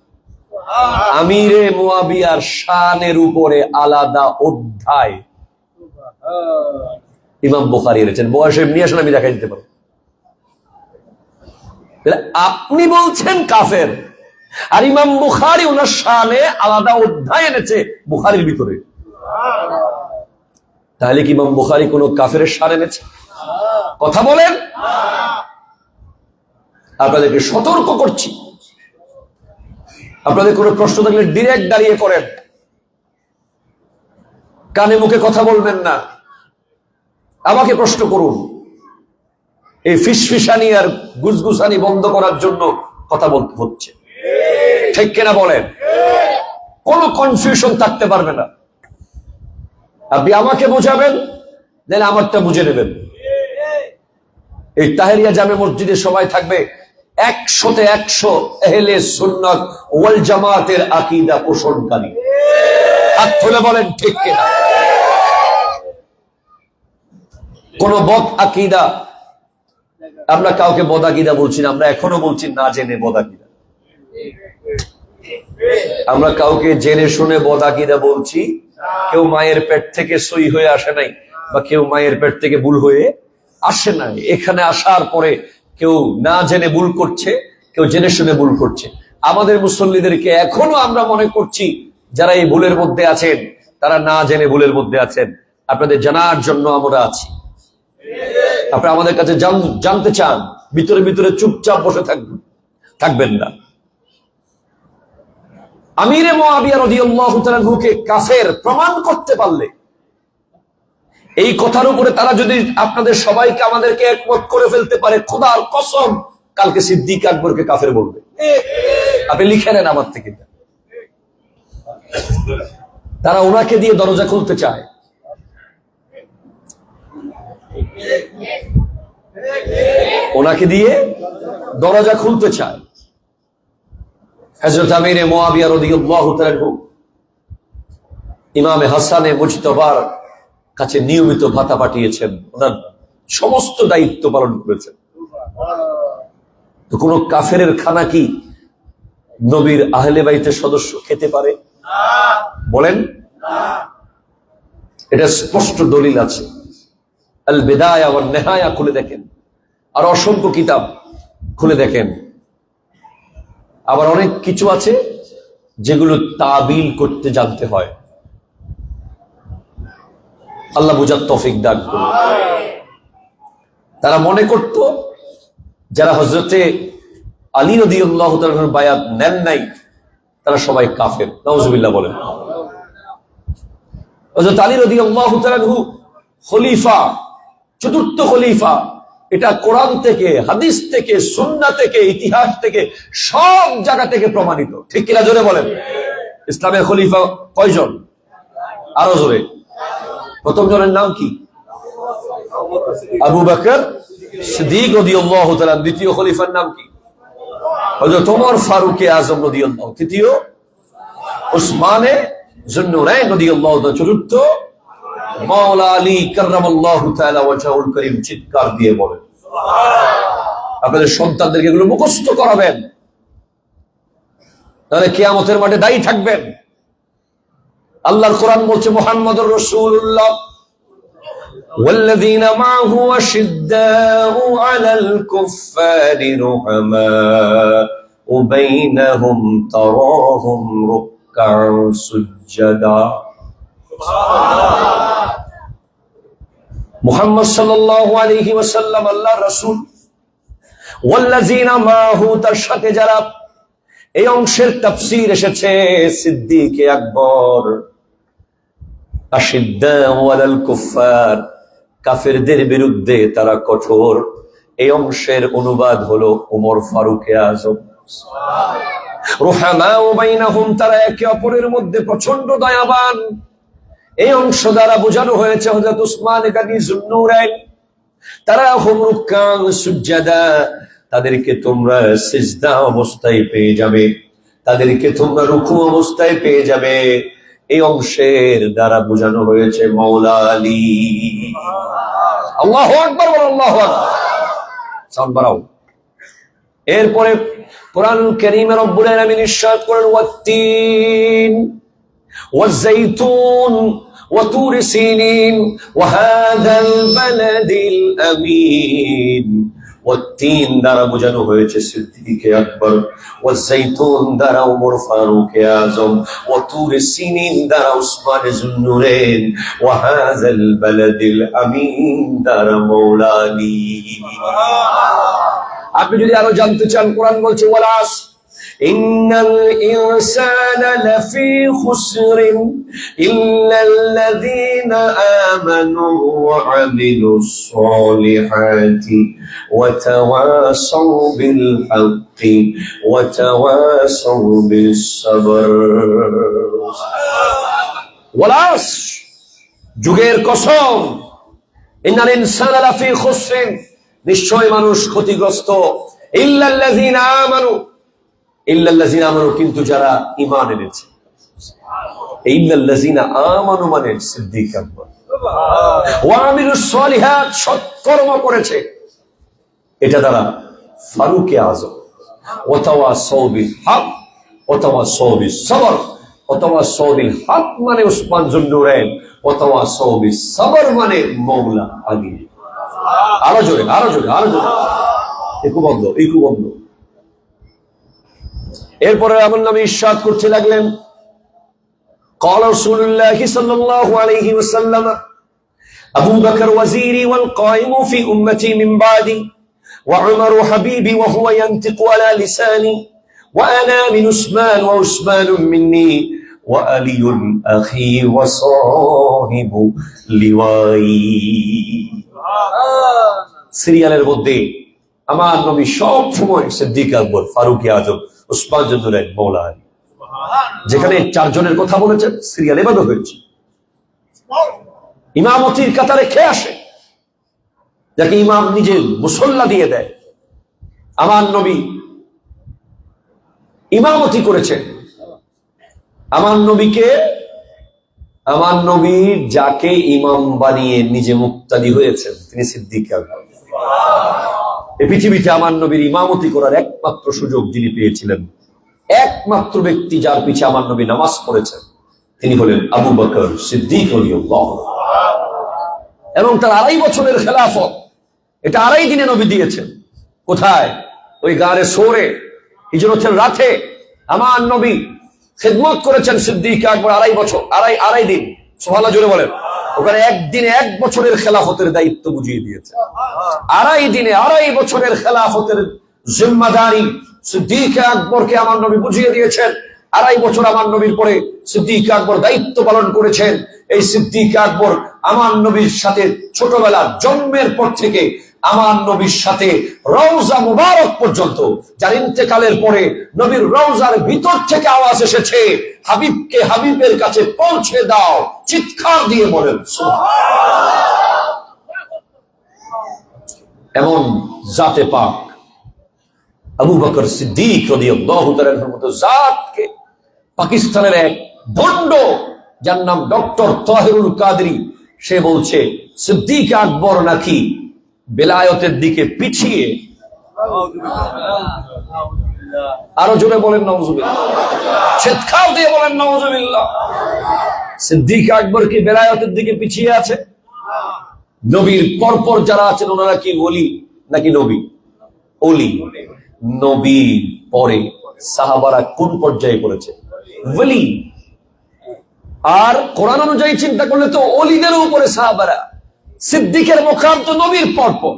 আমিরে মুয়াবিয়ার শানের উপরে আলাদা অধ্যায় ইমাম বুখারী এনেছেন। বয়সে নিয়ে আসলে আমি দেখাই দিতে পারবো। আপনি বলছেন কাফের, আর ইমাম বুখারী ওনার শানে আলাদা অধ্যায় এনেছে বুখারীর ভিতরে। তাহলে কি ইমাম বুখারী কোন কাফেরের শান এনেছে? কথা বলেন। আপনাদেরকে সতর্ক করছি, আপনাদের কোনো প্রশ্ন থাকলে ডিরেক্ট দাঁড়িয়ে করেন, কানে মুখে কথা বলবেন না। আমাকে প্রশ্ন করুন। এই ফিসফিসানি আর গুজগুসানি বন্ধ করার জন্য কথা বলতে হচ্ছে, ঠিক কিনা বলেন? কোনো কনফিউশন থাকতে পারবে না। আপনি আমাকে বোঝাবেন, দেন আমারটা বুঝে নেবেন। এই তাহেরিয়া জামে মসজিদে সবাই থাকবে 100-তে 100 আহলে সুন্নাত ওয়াল জামাতের আকীদা পোষণকারী। হাত তুলে বলেন ঠিক কিনা? কোন বদ আকীদা, আমরা কাউকে বদ আকীদা বলছি না, আমরা এখনো বলছি না জেনে বদ আকীদা। আমরা কাউকে জেনে শুনে বদ আকীদা বলছি। কেউ মায়ের পেট থেকে সই হয়ে আসে নাই, বা কেউ মায়ের পেট থেকে ভুল হয়ে আসে নাই। এখানে আসার পরে কেউ না জেনে ভুল করছে, কেউ জেনে শুনে ভুল করছে। আমাদের মুসল্লিদেরকে এখনো আমরা মনে করছি যারা এই ভুলের মধ্যে আছেন তারা না জেনে ভুলের মধ্যে আছেন। আপনাদের জানার জন্য আমরা আছি। আপনারা আমাদের কাছে জানতে চান, ভিতরে ভিতরে চুপচাপ বসে থাকবেন না। আমিরে মুআবিয়া রাদিয়াল্লাহু তাআলা আনহুকে কাফের প্রমাণ করতে পারলে, এই কথার উপরে তারা যদি আপনাদের সবাইকে আমাদেরকে একমত করে ফেলতে পারে, খোদার কসম কালকে সিদ্দিক আকবরকে কাফের বলবে। আপনি লিখে নেন আমার থেকে। তারা ওনাকে দিয়ে দরজা খুলতে চায়। ওনাকে দিয়ে দরজা খুলতে চায়। হযরত আমিরে মুআবিয়া রাদিয়াল্লাহু তাআলা আনহু ইমামে হাসানে মুজতবার কাছে নিয়মিত ভাতা পাঠিয়েছেন, ওনার সমস্ত দায়িত্ব পালন করেছেন। তো কোন কাফেরের খানা কি নবীর আহলে বাইতের সদস্য খেতে পারে? বলেন। এটা স্পষ্ট দলিল আছে। আল বিদায়া ওয়ান নিহায়া খুলে দেখেন, আর অসংখ্য কিতাব খুলে দেখেন। আবার অনেক কিছু আছে যেগুলো তাবিল করতে জানতে হয়। আল্লাহ বুঝার তৌফিক দান করুন। তারা মনে করত যারা হযরতে আলী রাদিয়াল্লাহু তাআলার বায়াত নেন নাই তারা সবাই কাফের। নাউজুবিল্লাহ বলেন। হযরত আলী রাদিয়াল্লাহু তাআলা খলিফা, চতুর্থ খলিফা। এটা কোরআন থেকে, হাদিস থেকে, সুন্নাহ থেকে, ইতিহাস থেকে, সব জায়গা থেকে প্রমাণিত। ঠিক কিনা জোরে বলেন? ইসলামের খলিফা কয়জন? আরো জোরে। প্রথম জনের নাম কি? আবু বকর সিদ্দিক রাদিয়াল্লাহু তাআলা। দ্বিতীয় খলিফার নাম কি? হযরত ওমর ফারুক আযম রাদিয়াল্লাহু। তৃতীয় উসমানে যুন্নুরাইন রাদিয়াল্লাহু তাআলা। চতুর্থ মাওলা আলী কাররামাল্লাহু তাআলা ওয়াজহুল করিম। চিৎকার দিয়ে বলেন সুবহানাল্লাহ। আপনাদের সন্তানদেরকে এগুলো মুখস্থ করাবেন, তাহলে কিয়ামতের মাঠে দায়ী থাকবেন। আল্লাহর কোরআন বলছে মুহাম্মদুর রাসূলুল্লাহ ওয়াল্লাযীনা মা'হু আশিদ্দাউ আলাল কুফফারি রুহামাউ বাইনাহুম তারাহুম রুকআন সুজদা। সুবহানাল্লাহ। মুহাম্মদ সাল্লাল্লাহু আলাইহি ওয়াসাল্লাম আল্লাহর রাসূল। ওয়াল্লাযীনা মা'হু, তার সাথে যারা। এই অংশের তাফসীর এসেছে সিদ্দিক আকবর আশিদ্দাউ আলাল কুফফার, কাফেরদের বিরুদ্ধে তারা কঠোর। এই অংশের অনুবাদ হলো ওমর ফারুক আযম। রুহামাউ বাইনাহুম, তারা একে অপরের মধ্যে প্রচন্ড দয়াবান। এই অংশ দ্বারা বোঝানো হয়েছে হযরত উসমান গনি যুন্নুরাইন। তারা হুম রুকআন সুজদা, তাদেরকে তোমরা সিজদা অবস্থায় পেয়ে যাবে, তাদেরকে তোমরা রুকু অবস্থায় পেয়ে যাবে। এই অংশের দ্বারা বোঝানো হয়েছে মাওলা আলী। আল্লাহু আকবার, আল্লাহু আকবার, সাউন্ড বাড়াও। এরপরে কোরআন কারীমে রব্বুল আলামিন ইরশাদ করেন ওয়াত্তিন ওয়াজ-যাইতুন ওয়া তুর সিনিন ওয়া হাযাল বালাদিল আমিন। ওয়াত্তিন দ্বারা বোঝানো হয়েছে সিদ্দিক আকবর, ওয়াজ-যাইতুন দ্বারা ওমর ফারুক আযম, ওয়া তুর সিনিন দ্বারা উসমান যুন্নুরাইন, ওয়া হাযাল বালাদিল আমিন দ্বারা মাওলা আলী। আপনি যদি আরো জানতে চান, কোরআন বলছে ওয়ালাস ইন্নাল ইনসানা লাফি খুসরিন ইল্লাল্লাযীনা আমানু ওয়া আমিলুস সালিহাতি ওয়া তাওয়াসাউ বিল হাক্কি ওয়া তাওয়াসাউ বিস সাবর। ওয়ালাস, যুগের কসম, ইন্নাল ইনসানা লাফি খুসরিন, নিশ্চয় মানুষ ক্ষতিগ্রস্ত, ইল্লাল্লাযীনা আমানু, ইল্লাল্লাযীনা আমানু, কিন্তু যারা ঈমান এনেছে। ইল্লাল্লাযীনা আমানু মানে সিদ্দিক আকবর, ওয়া আমিলুস সালিহাত, সৎকর্ম করেছে, এটা দ্বারা ফারুক আযম, ওয়া তাওয়াসাউ বিল হক ওয়া তাওয়াসাউ বিস সবর। ওয়া তাওয়াসাউ বিল হক মানে উসমান যুন্নুরাইন, ওয়া তাওয়াসাউ বিস সবর মানে মাওলা আলী। আরো জোরে, আরো জোরে, আরো জোরে, একটু বন্ধ, একটু বন্ধ। এরপরে আমার নামে ইরশাদ করতে লাগলেন قال رسول الله صلى الله عليه وسلم أبو بكر وزيري والقائم في أمتي من بعدي وعمر حبيبي وهو ينطق على لساني وأنا من عثمان وعثمان مني وعلي أخي وصاحب لوائي। সিরিয়ালের মধ্যে আমার নবী সব সময় সিদ্দিক আকবর, ফারুক আযম, উসমান যুন্নুরাইন, মাওলা আলী, যেখানে চারজনের কথা বলেছেন সিরিয়াল এভাবে হয়েছে। ইমামতির কাতারে কে আসে, যাকে ইমাম নিজে মুসল্লা দিয়ে দেয়। আমার নবী ইমামতি করেছেন। আমার নবীকে, আমার নবী যাকে ইমাম বানিয়ে নিজে মুক্তাদি হয়েছেন তিনি সিদ্দিক আকবর। এই পৃথিবীতে আমার নবীর ইমামতি করার একমাত্র সুযোগ যিনি পেয়েছিলেন, একমাত্র ব্যক্তি যার পিছে আমার নবী নামাজ পড়েছেন, তিনি হলেন আবু বকর সিদ্দিক রাদিয়াল্লাহু আনহু। এবং তার 2.5 বছরের খেলাফত, এটা 2.5 দিনে নবী দিয়েছেন। কোথায়? ওই গারে সোরে হিজরতের রাতে আমার নবী খেদমত করেছেন সিদ্দিক আকবর 2.5 বছর, 2.5 দিন। সুবহানাল্লাহ, জোরে বলেন। ওখানে একদিনে 1 বছরের খেলাফতের দায়িত্ব বুঝিয়ে দিয়েছে। 2.5 দিনে 2.5 বছরের খেলাফতের জিম্মাদারি সিদ্দিক আকবরকে আমার নবী বুঝিয়ে দিয়েছেন। 2.5 বছর আমার নবীর পরে সিদ্দিক আকবর দায়িত্ব পালন করেছেন। এই সিদ্দিক আকবর আমার নবীর সাথে ছোটবেলা জন্মের পর থেকে আমার নবীর সাথে রওজা মুবারক পর্যন্ত, যার ইন্তেকালের পরে নবীর রওজার ভিতর থেকে আওয়াজ এসেছে, হাবিবকে হাবিবের কাছে পৌঁছে দাও, চিৎকার দিয়ে বলেন সুবহানাল্লাহ। এমন জাতে পাক আবু বকর সিদ্দিক রাদিয়াল্লাহু তাআলার মতো জাতকে পাকিস্তানের এক ভণ্ড, যার নাম ডক্টর তাহিরুল কাদরি, সে বলছে সিদ্দিক আকবর নাকি বেলায়েতের দিকে পিছিয়ে। আরো জোরে বলেন নাউজুবিল্লাহ, চিৎকার দিয়ে বলেন নাউজুবিল্লাহ। সিদ্দিক আকবর কি বেলায়েতের দিকে পিছিয়ে আছে? নবীর পরপর যারা আছেন ওনারা কি ওলি নাকি নবী? ওলি। নবীর পরে সাহাবারা কোন পর্যায়ে পড়েছে? ওলি। আর কোরআন অনুযায়ী চিন্তা করলে তো ওলিদের উপরে সাহাবারা। সিদ্দিকের মুকাম তো নবীর পরপর।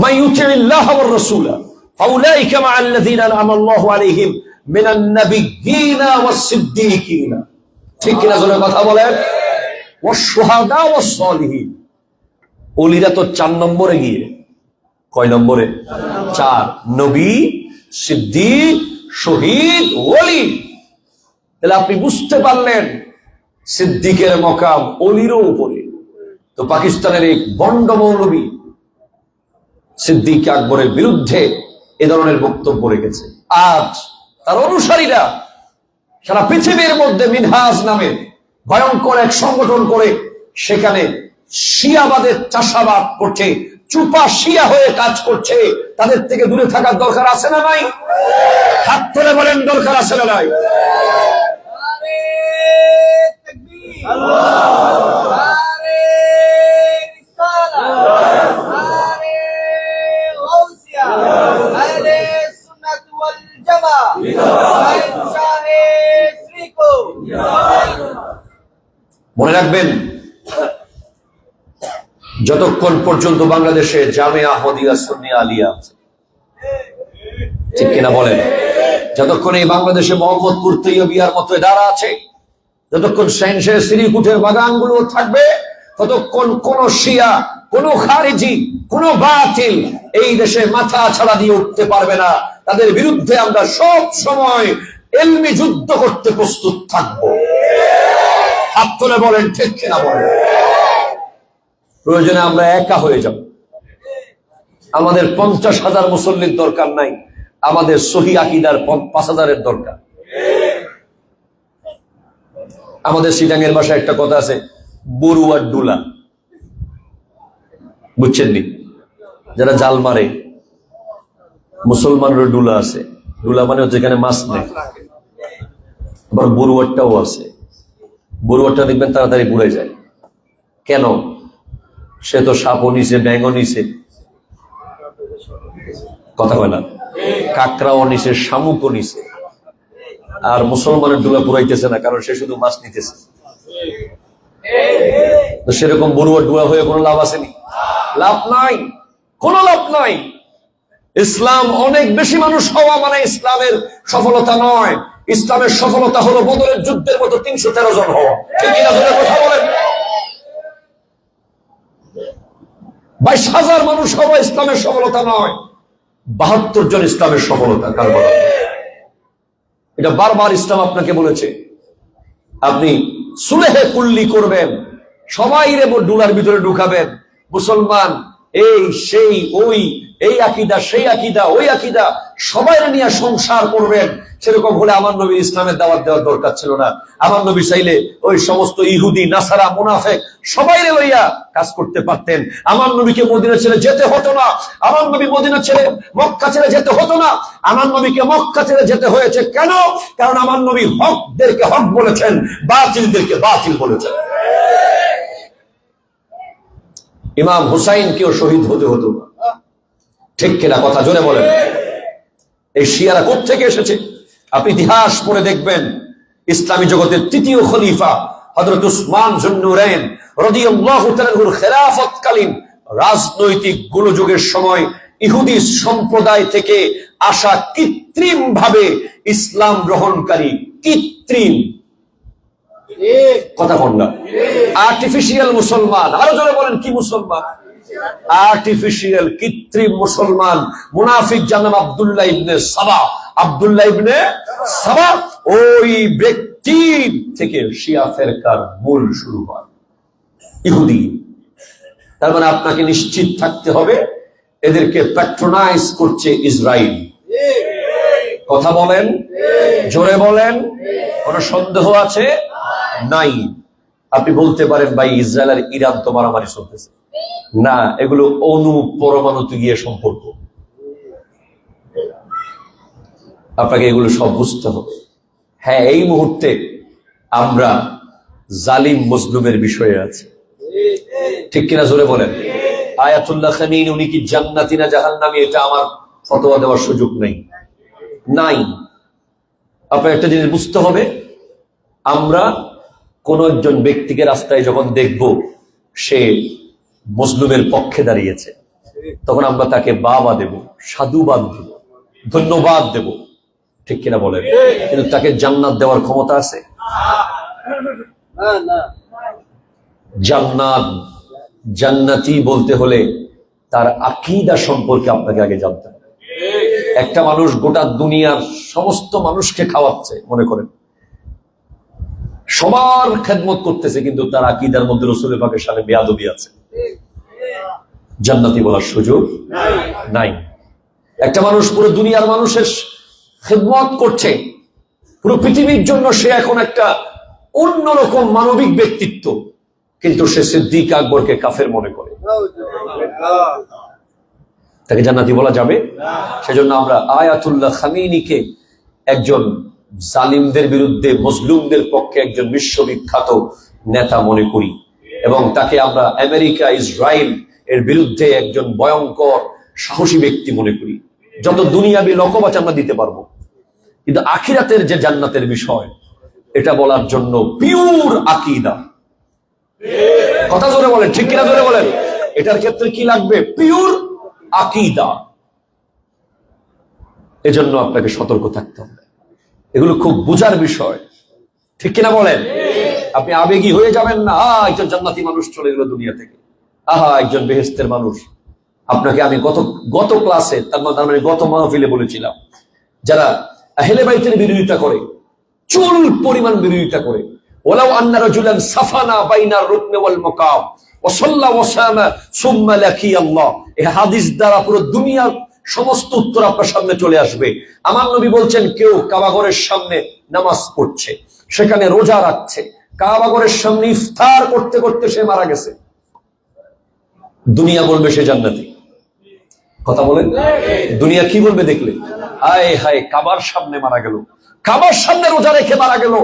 মাইয়ুতিল্লাহ ওয়ার রাসূল ফাউলাইকা মা'আল্লাযীনা আন'আমা আল্লাহু আলাইহিম মিনান নাবিয়্যিনা ওয়াস সিদ্দিকিনা। ঠিক কিনা জোরে কথা বলেন। ওয়াস শুহাদা ওয়াস সালিহিন। ওলিরা তো 4 নম্বরে গিয়ে, কয় নম্বরে? 4। নবী, সিদ্দিক, শহীদ, ওলি। তাহলে আপনি বুঝতে পারলেন সিদ্দিকের মকাম ওলিরও উপরে। তো পাকিস্তানের এক বন্ড মৌলবী সিদ্দিক আকবরের বিরুদ্ধে এ ধরনের বক্তব্য রেখেছে। আজ তার অনুসারীরা সারা পৃথিবীর মধ্যে মিনহাজ নামে ভয়ঙ্কর এক সংগঠন করে সেখানে শিয়াবাদের চাষাবাদ করছে, চুপা শিয়া হয়ে কাজ করছে। তাদের থেকে দূরে থাকার দরকার আছে না নাই? হাত তুলে বলেন দরকার আছে না নাই? মনে রাখবেন, যতক্ষণ পর্যন্ত বাংলাদেশে জামিয়া আহমদিয়া সুন্নিয়া আলিয়া আছে, ঠিক কিনা বলেন, যতক্ষণ এই বাংলাদেশে মোহাম্মদপুর তৈয়বিয়ার মতো দাঁড়া আছে, যতক্ষণ সেনশে শ্রীকুঠের বাগানগুলো থাকবে, ততক্ষণ কোন শিয়া, কোন খারিজি, কোন বাতিল এই দেশে মাথা ছাড়া দিয়ে উঠতে পারবে না। তাদের বিরুদ্ধে আমরা সব সময় ইলমি যুদ্ধ করতে প্রস্তুত থাকবো। হাত তুলে বলেন ঠিক কিনা বলেন? প্রয়োজনে আমরা একা হয়ে যাব। আমাদের 50,000 মুসল্লির দরকার নাই, আমাদের সহি আকীদার 5,000-এর দরকার। আমাদের সিটাঙের ভাষায় একটা কথা আছে, বড়ুয়ার ডুলা, বুঝছেন নি? যারা জাল মারে, মুসলমানের ডুলা আছে। ডুলা মানে হচ্ছে এখানে মাছ নেই। আবার বড়ুয়ারটাও আছে। বড়ুয়ারটা দেখবেন তাড়াতাড়ি পুড়ে যায়। কেন? সে তো সাপও নিছে, ব্যাঙও নিছে, কথা কয় না, কাকড়াও নিছে, শামুকও নিছে। আর মুসলমানের ডুলা পুরাইতেছে না, কারণ সে শুধু মাছ নিতেছে। তো সেরকম বড়ুয়ার ডুলা হয়ে কোনো লাভ আসেনি? লাভ নাই, কোনো লাভ নাই। ইসলাম অনেক বেশি মানুষ হওয়া মানে ইসলামের সফলতা নয়। ইসলামের সফলতা হলো বদরের যুদ্ধের মতো 313 জন হওয়া। ঠিক কিনা কথা বলেন? 22,000 মানুষ হওয়া ইসলামের সফলতা নয়, 72 জন ইসলামের সফলতা। কারবার এটা বারবার ইসলাম আপনাকে বলেছে। আপনি সুলেহে কুল্লি করবেন, সবাই রে ডুলার ভিতরে ঢুকাবেন। মুসলমান এই সেই ওই, এই আকীদা সেই আকীদা ওই আকীদা, সবাই নিয়ে সংসার করবেন। সেরকম হলে আমার নবী ইসলামের দাওয়াত দেওয়ার দরকার ছিল না। আমার নবী চাইলে ওই সমস্ত ইহুদি, নাসারা, মুনাফিক সবাই লইয়া কাজ করতে পারতেন। আমার নবীকে মদিনা ছেড়ে যেতে হতো না। আমার নবী মদিনা ছেড়ে মক্কা ছেড়ে যেতে হতো না। আমার নবীকে মক্কা ছেড়ে যেতে হয়েছে কেন? কারণ আমার নবী হকদেরকে হক বলেছেন, বাতিলদেরকে বাতিল বলেছেন। ইমাম হুসাইনকেও শহীদ হতে হতো না, ঠিক কিনা? কথা জোরে বলেন। এই শিয়ারা কোত্থেকে এসেছে? আপনি ইতিহাস পড়ে দেখবেন, ইসলামী জগতের তৃতীয় খলিফা হযরত উসমান যুন্নুরাইন রাদিয়াল্লাহু তাআলার খেলাফতকালীন রাজনৈতিক গোলযোগের সময় ইহুদি সম্প্রদায় থেকে আসা কৃত্রিম ভাবে ইসলাম গ্রহণকারী, কৃত্রিম, কথা বল না, আর্টিফিশিয়াল মুসলমান, আরো জোরে বলেন কি মুসলমান? আর্টিফিশিয়াল, কৃত্রিম মুসলমান, মুনাফিক যার নাম আব্দুল্লাহ ইবনে সাবা। আব্দুল্লাহ ইবনে সাবা ওই ব্যক্তি থেকে শিয়া ফেরকার মূল শুরু হয়, ইহুদি। তার মানে আপনাকে নিশ্চিত থাকতে হবে এদেরকে প্যাট্রোনাইজ করছে ইসরায়েল। কথা বলেন, জোরে বলেন। কোন সন্দেহ আছে? নাই। আপনি বলতে পারেন ভাই ইসরায়েল আর ইরান তো মারামারি চলতেছে না, এগুলো অণু পরমাণুতে গিয়ে সম্পর্ক। আপনাকে এগুলো সব বুঝতে হবে। হ্যাঁ, এই মুহূর্তে আমরা জালিম মজলুমের বিষয়ে আছি, ঠিক কিনা জোরে বলেন। আয়াতুল্লাহ খামিনি উনি কি জান্নাতি না জাহান্নামী, এটা আমার ফতোয়া দেওয়ার সুযোগ নেই, নাই। আপনার একটা জিনিস বুঝতে হবে, আমরা কোন একজন ব্যক্তিকে রাস্তায় যখন দেখব সে মজলুমের পক্ষে দাঁড়িয়েছে, তখন আমরা তাকে বাবা দেব, সাধুবাদ দেব, ধন্যবাদ দেব, ঠিক কিনা বলেন। কিন্তু তাকে জান্নাত দেওয়ার ক্ষমতা আছে? জান্নাত, জান্নাতি বলতে হলে তার আকীদা সম্পর্কে আপনাকে আগে জানতে হবে। একটা মানুষ গোটা দুনিয়ার সমস্ত মানুষকে খাওয়াচ্ছে, মনে করেন সবার খেদমত করতেছে, কিন্তু তার আকীদার মধ্যে রাসূল পাকের সাথে বেয়াদবি আছে। জান্নাতি বলার সুযোগ নাই। একটা মানুষ পুরো দুনিয়ার মানুষের খেদমত করছে, পুরো পৃথিবীর জন্য সে এখন একটা অন্যরকম মানবিক ব্যক্তিত্ব, কিন্তু সে সিদ্দিক আকবরকে কাফের মনে করে, তাকে জান্নাতি বলা যাবে? সেজন্য আমরা আয়াতুল্লাহ খামিনীকে একজন জালিমদের বিরুদ্ধে, মজলুমদের পক্ষে একজন বিশ্ববিখ্যাত নেতা মনে করি, এবং তাকে আমরা আমেরিকা, ইসরায়েল এর বিরুদ্ধে একজন ভয়ঙ্কর সাহসী ব্যক্তি মনে করি। যত দুনিয়াবি লকবাচ আমরা দিতে পারবো, কিন্তু আখিরাতের যে জান্নাতের বিষয়, এটা বলার জন্য পিওর আকীদা, কথা জোরে বলেন, ঠিক কিনা জোরে বলেন, এটার ক্ষেত্রে কি লাগবে? পিওর আকীদা। এজন্য আপনাকে সতর্ক থাকতে হবে, এগুলো খুব বুঝার বিষয়, ঠিক কিনা বলেন? আপনি আবেগী হয়ে যাবেন না, একজন জান্নাতি মানুষ চলে গেল দুনিয়া থেকে, একজন বেহেশতের মানুষ। আপনাকে আমি গত ক্লাসে, তার মানে গত মাহফিলে বলেছিলাম, যারা আহলে বাইতের বিরোধিতা করে, চুল পরিমাণ বিরোধিতা করে, ওয়ালাউ আন্না রাজুলান সাফানা বাইনার রুকনি ওয়াল মাকাম ওয়া সাল্লা ওয়া সামা সুম্মা লাকি আল্লাহ, এই হাদিস দ্বারা পুরো দুনিয়ার সমস্ত উত্তর আপনার সামনে চলে আসবে। আমার নবী বলছেন, কেউ কাবাঘরের সামনে নামাজ পড়ছে, সেখানে রোজা রাখছে, কাবাঘরের সামনে ইফতার করতে করতে সে মারা গেছে, দুনিয়া বলবে সে জান্নাতি। কথা বলেন, দুনিয়া কি বলবে দেখলে? হায় হায়, কাবার সামনে মারা গেল, কাবার সামনে রোজা রেখে মারা গেল,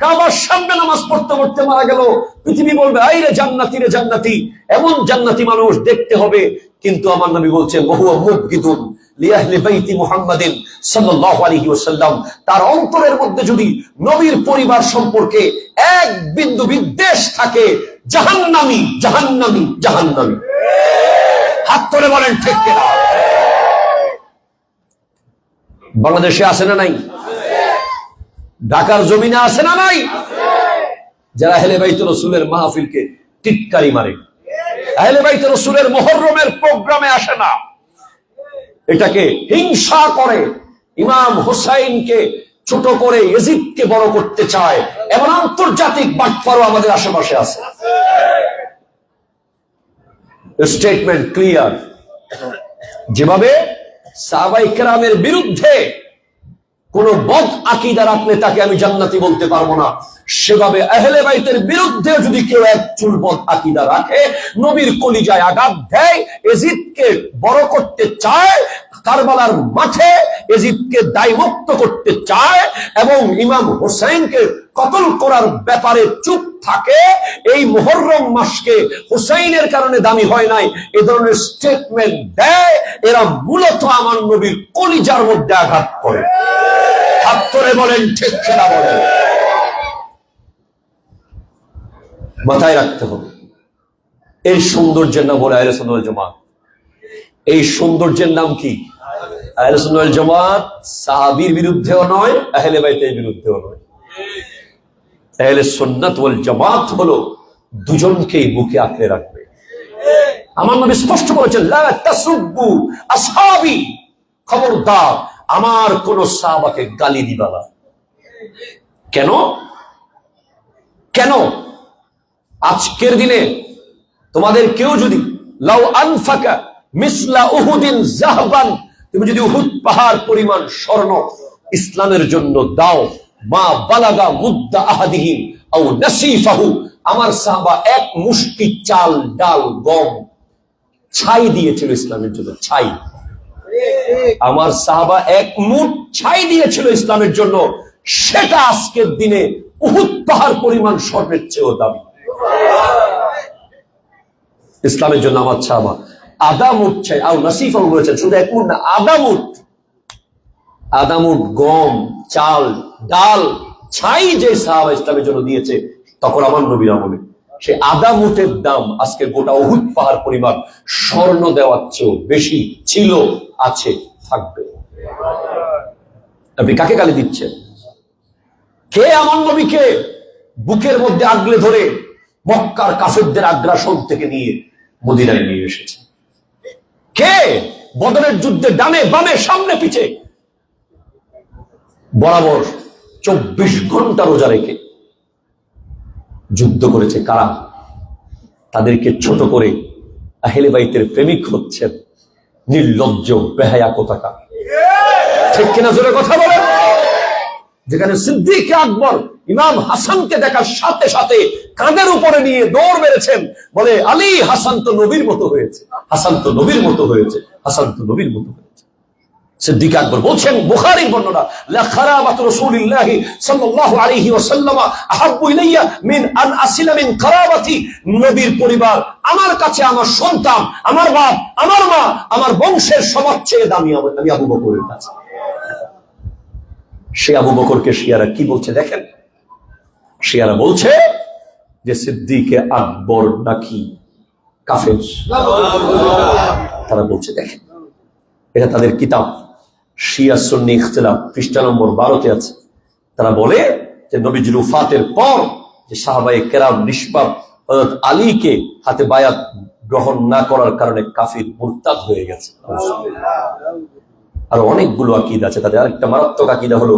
কাবার সামনে নামাজ পড়তে পড়তে মারা গেল। পৃথিবী বলবে, আই রে জান্নাতি, রে জান্নাতি। এমন জান্নাতি মানুষ দেখতে হবে, কিন্তু আমার নবী বলছেন, ওয়াহুয়া মুবগিদুন লিআহলি বাইতি মুহাম্মাদিন সাল্লাল্লাহু আলাইহি ওয়াসাল্লাম, তার অন্তরের মধ্যে যদি নবীর পরিবার সম্পর্কে এক বিন্দু বিদ্বেষ থাকে, জাহান্নামী, জাহান্নামী, জাহান্নামী। হাত তুলে বলেন ঠিক কিনা? বাংলাদেশে আছে না নাই? ঢাকার জমিনে আছে না নাই? যারা আহলে বাইত রাসূলের মাহফিলকে টিটকারি মারে, আহলে বাইত রাসূলের মুহররমের প্রোগ্রামে আসে না, এটাকে হিংসা করে, ইমাম হুসাইনকে ছোট করে ইয়াজিদকে বড় করতে চায়, এমন আন্তর্জাতিক বাটপারও আমাদের আশেপাশে আছে। Statement clear. যেভাবে সাহাবায়ে কেরামের বিরুদ্ধে কোন বদ আকীদা রাখলে তাকে আমি জান্নাতি বলতে পারবো না, সেভাবে আহলে বাইতের বিরুদ্ধে যদি কেউ এক চুল বদ আকীদা রাখে, নবীর কলিজায় আঘাত দেয়, ইয়াজিদকে বড় করতে চায়, কারবালার মাঠে ইয়াজিদকে দায়মুক্ত করতে চায়, এবং ইমাম হুসাইনকে কতল করার ব্যাপারে চুপ থাকে, এই মুহররম মাসকে হুসাইনের কারণে দামি হয় নাই, এই ধরনের স্টেটমেন্ট দেয়, এরা মূলত আমার নবীর কলিজার মধ্যে আঘাত করে। হাত তুলে বলেন ঠিক কিনা বলেন? মাথায় রাখতে হবে, এই সৌন্দর্যের নাম হলো আহলে সুন্নাত ওয়াল জামাত। এই সৌন্দর্যের নাম কি? আহলে সুন্নাত ওয়াল জামাত সাহাবীর বিরুদ্ধেও নয়, আহলে বাইতের বিরুদ্ধেও নয়। আহলে সুন্নাত ওয়াল জামাত হলো দুজনকেই বুকে আঁকড়ে রাখবে। আমার নবী স্পষ্ট বলেছেন, লা তাসুব্বু আসহাবি, খবরদার আমার কোন সাহাবাকে গালি দিবা না। কেন? কেন? আজকের দিনে তোমাদের কেউ যদি লাউ আনফাকা মিসলা উহুদিন যাহবান, তুমি যদি উহুদ পাহাড় পরিমাণ স্বর্ণ ইসলামের জন্য দাও, মা বালাগা মুদ্দা আহাদিহিম আও নাসিফাহু, আমার সাহাবা এক মুষ্টি চাল, ডাল, গম, ছাই দিয়েছিল ইসলামের জন্য, ছাই। আমার সাহাবা এক মুঠ ছাই দিয়েছিল ইসলামের জন্য, সেটা আজকের দিনে উহুদ পাহাড় পরিমাণ স্বর্ণের চেয়েও দামি। ইসলামের জন্য আমার সাহাবা আধা মুঠ ছাই, আও নাসিফাহু বলেছেন, শুধু এক মুঠ না, আধা মুঠ, আধা মুঠ গম, চাল, ডাল, ছাই যে সাহাবা ইসলামের জন্য দিয়েছে তখন আমার নবীর আমলে, সে আধা মুঠের দাম আজকে গোটা উহুদ পাহাড় পরিমাণ স্বর্ণ দেওয়ার চেয়েও বেশি ছিল, আছে, থাকবে। আপনি কাকে গালি দিচ্ছেন? কে আমার নবীকে বুকের মধ্যে আগলে ধরে মক্কার কাফেরদের আগ্রাসন থেকে নিয়ে মদিনায় নিয়ে এসেছে? কে বদরের যুদ্ধে ডানে বামে সামনে পিছে বরাবর 24 ঘন্টা রোজা রেখে যুদ্ধ করেছে? কারা? তাদেরকে ছোট করে আহলে বাইতের প্রেমিক হচ্ছেন নির্লজ্জ বেহায়া কোথাকার। ঠিক কিনা জোরে কথা বলেন? যেখানে সিদ্দিক আকবর ইমাম হাসানকে দেখার সাথে সাথে কাঁধের উপরে নিয়ে দৌড় মেরেছেন, বলে আলী, হাসান তো নবীর মতো হয়েছে, হাসান তো নবীর মতো হয়েছে, হাসান তো নবীর মতো হয়েছে। সিদ্দিক আকবর বলছেন, বুখারীর বর্ণনা, লা কারাবাতু রাসূলিল্লাহি সাল্লাল্লাহু আলাইহি ওয়াসাল্লাম আহাব্বু ইলাইয়া মিন আন আসিলা মিন কারাবাতি। নবীর পরিবার আমার কাছে আমার সন্তান, আমার বাপ, আমার মা, আমার বংশের সবার চেয়ে দামি আমি আবু বকরের কাছে। সে আবু বকরকে শিয়ারা কি বলছে দেখেন। শিয়ারা বলছে যে সিদ্দিকে আকবর নাকি কাফের। তারা বলছে দেখেন, এটা তাদের কিতাব শিয়া সুন্নি ইখতিলাফ পৃষ্ঠা নম্বর 12-তে আছে। তারা বলে যে নবীজির ওফাতের পর যে সাহাবায়ে কেরাম নিষ্পাপ হযরত আলীকে হাতে বায়াত গ্রহণ না করার কারণে কাফির মুরতাদ হয়ে গেছে। আর অনেকগুলো আকীদা আছে তাদের। আরেকটা মারাত্মক আকীদা হলো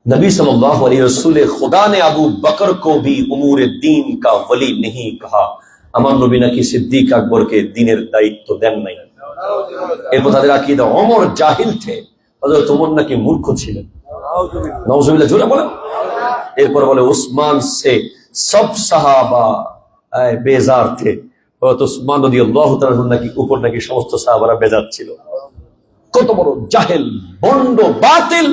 नबी सल्लल्लाहु अलैहि रसूल खुदा ने अबू बकर को भी उमूर दीन का वली नहीं कहा। আমার নবী নাকি সিদ্দিক আকবরকে দ্বীনের দায়িত্ব দেন নাই। এরপর তাদের আকীদা ওমর জাহিল থে, হযরত ওমর নাকি মূর্খ ছিলেন। নাউজুবিল্লাহ, জোরে বলেন। এরপর বলে উসমান সে সব সাহাবা বেজার থে, হযরত উসমান রাদিয়াল্লাহু তাআলা নাকি উপর নাকি সমস্ত সাহাবারা বেজার ছিল। কত বড় জাহেল, বন্ড, বাতিল।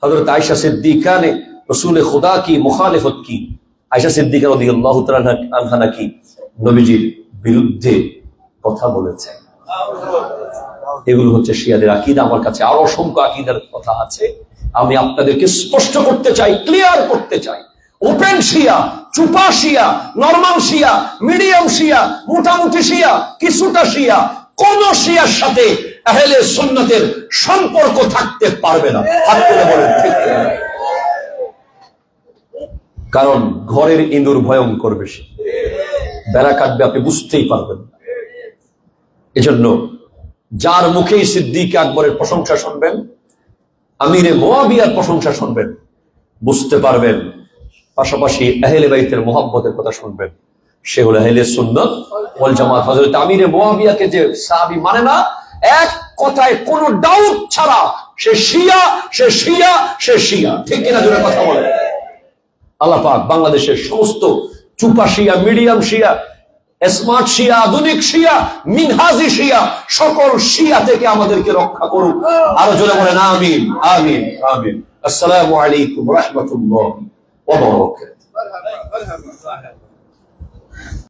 हजरत आयशा सिद्दीका ने रसूल खुदा की मुखालिफत की। आयशा सिद्दीका রাদিয়াল্লাহু তাআলা আনহা নাকি নবীজির বিরুদ্ধে কথা বলেছে। এগুলো হচ্ছে শিয়াদের আকীদা। আমার কাছে আরো অসংখ্য আকীদার কথা আছে, আমি আপনাদেরকে স্পষ্ট করতে চাই, ক্লিয়ার করতে চাই। ওপেন শিয়া, চুপা শিয়া, নরমাল শিয়া, মিডিয়াম শিয়া, মোটামুটি শিয়া, কিছুটা শিয়া, কোন শিয়ার সাথে আহলে সুন্নাতের সম্পর্ক থাকতে পারবে না। হাত তুলে বলেন ঠিক কিনা? কারণ ঘরের ইঁদুর ভয়ঙ্কর বেশি, বেড়া কাটবে আপনি বুঝতেই পারবেন। এজন্য যার মুখেই সিদ্দিক আকবরের প্রশংসা শুনবেন, আমিরে মুআবিয়ার প্রশংসা শুনবেন, বুঝতে পারবেন পাশাপাশি আহলে বাইতের মুহাব্বতের কথা শুনবেন, সে হলো আহলে সুন্নাত ওয়াল জামাত। হযরত আমিরে মুআবিয়াকে যে সাহাবী মানে না, এক কথায় কোন ডাউট ছাড়া সে শিয়া, সে শিয়া, সে শিয়া। ঠিক কিনা জোরে কথা বলে? আল্লাহ পাক বাংলাদেশের সমস্ত চুপা শিয়া, মিডিয়াম শিয়া, স্মার্ট শিয়া, আধুনিক শিয়া, মিনহাজি শিয়া, সকল শিয়া থেকে আমাদেরকে রক্ষা করুক। আরো জোরে বলেন আমিন, আমিন, আমিন। আসসালামু আলাইকুম ওয়া রাহমাতুল্লাহি ওয়া বারাকাতুহু।